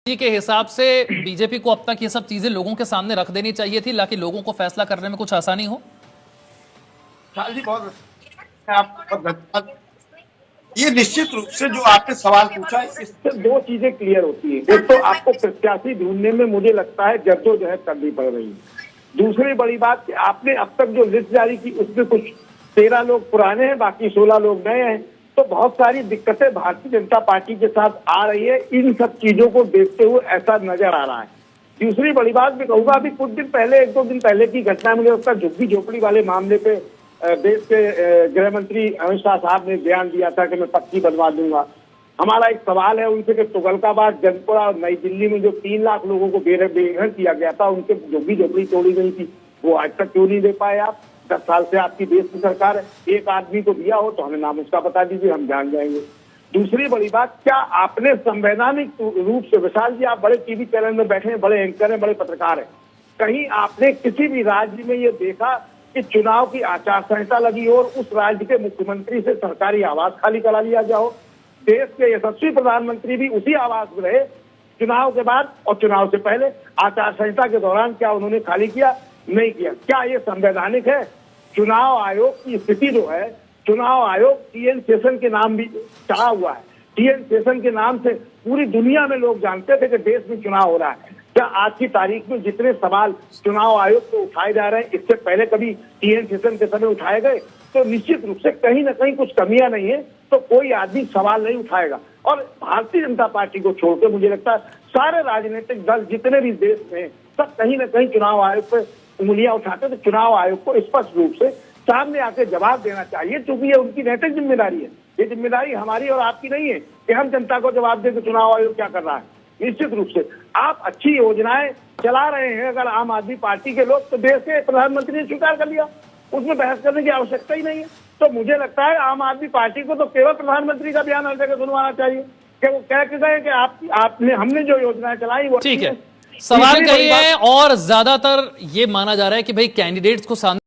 के हिसाब से बीजेपी को अब तक ये सब चीजें लोगों के सामने रख देनी चाहिए थी ताकि लोगों को फैसला करने में कुछ आसानी हो। जी बहुत आपका धन्यवाद। ये निश्चित रूप से जो आपने सवाल पूछा है, इससे दो चीजें क्लियर होती है। एक तो आपको प्रत्याशी ढूंढने में मुझे लगता है जद्दोजहद करनी पड़ रही है। दूसरी बड़ी बात कि आपने अब तक जो लिस्ट जारी की उसमें कुछ 13 लोग पुराने हैं, बाकी 16 लोग नए हैं। तो बहुत सारी दिक्कतें भारतीय जनता पार्टी के साथ आ रही है। इन सब चीजों को देखते हुए ऐसा नजर आ रहा है। दूसरी बड़ी बात मैं कहूंगा, अभी कुछ दिन पहले, 1-2 दिन पहले की घटना, मुझे लगता है झुग्गी झोपड़ी वाले मामले पे देश के गृह मंत्री अमित शाह साहब ने बयान दिया था कि मैं पक्की बनवा दूंगा। हमारा एक सवाल है उनसे कि तुगलकाबाद, जनपुरा और नई दिल्ली में जो 3 लाख लोगों को बेघर किया गया था, उनके झुग्गी झोपड़ी तोड़ी गई थी, वो आज तक क्यों नहीं दे पाए आप? 10 साल से आपकी देश की सरकार है। एक आदमी को दिया हो तो हमें नाम उसका बता दीजिए, हम जान जाएंगे। दूसरी बड़ी बात, क्या आपने संवैधानिक रूप से, विशाल जी आप बड़े टीवी चैनल में बैठे हैं, बड़े एंकर हैं, बड़े पत्रकार हैं, कहीं आपने किसी भी राज्य में ये देखा कि चुनाव की आचार संहिता लगी और उस राज्य के मुख्यमंत्री से सरकारी आवास खाली करा लिया जाओ? देश के यशस्वी प्रधानमंत्री भी उसी आवास में रहे चुनाव के बाद और चुनाव से पहले। आचार संहिता के दौरान क्या उन्होंने खाली किया? नहीं किया। क्या ये संवैधानिक है? चुनाव आयोग की स्थिति जो है, चुनाव आयोग टीएन शेषन के नाम भी चढ़ा हुआ है। टीएन शेषन के नाम से पूरी दुनिया में लोग जानते थे कि देश में चुनाव हो रहा है। क्या आज की तारीख में जितने सवाल चुनाव आयोग को उठाए जा रहे हैं, इससे पहले कभी टीएन शेषन के समय उठाए गए? तो निश्चित रूप से कहीं ना कहीं कुछ कमियां नहीं है, तो कोई आदमी सवाल नहीं उठाएगा। और भारतीय जनता पार्टी को छोड़कर मुझे लगता है सारे राजनीतिक दल जितने भी देश में हैं, सब कहीं ना कहीं चुनाव आयोग पर उंगलियां उठाते। तो चुनाव आयोग को स्पष्ट रूप से सामने आके जवाब देना चाहिए, क्योंकि ये उनकी नैतिक जिम्मेदारी है। ये जिम्मेदारी हमारी और आपकी नहीं है कि हम जनता को जवाब दें कि चुनाव आयोग क्या कर रहा है। निश्चित रूप से आप अच्छी योजनाएं चला रहे हैं अगर आम आदमी पार्टी के लोग, तो देश के प्रधानमंत्री ने स्वीकार कर लिया, उसमें बहस करने की आवश्यकता ही नहीं है। तो मुझे लगता है आम आदमी पार्टी को तो केवल प्रधानमंत्री का बयान हर जगह सुनवाना चाहिए कि वो कह के गए कि आपने हमने जो योजनाएं चलाई वो ठीक है। सवाल कही है और ज्यादातर ये माना जा रहा है कि भाई कैंडिडेट्स को सामने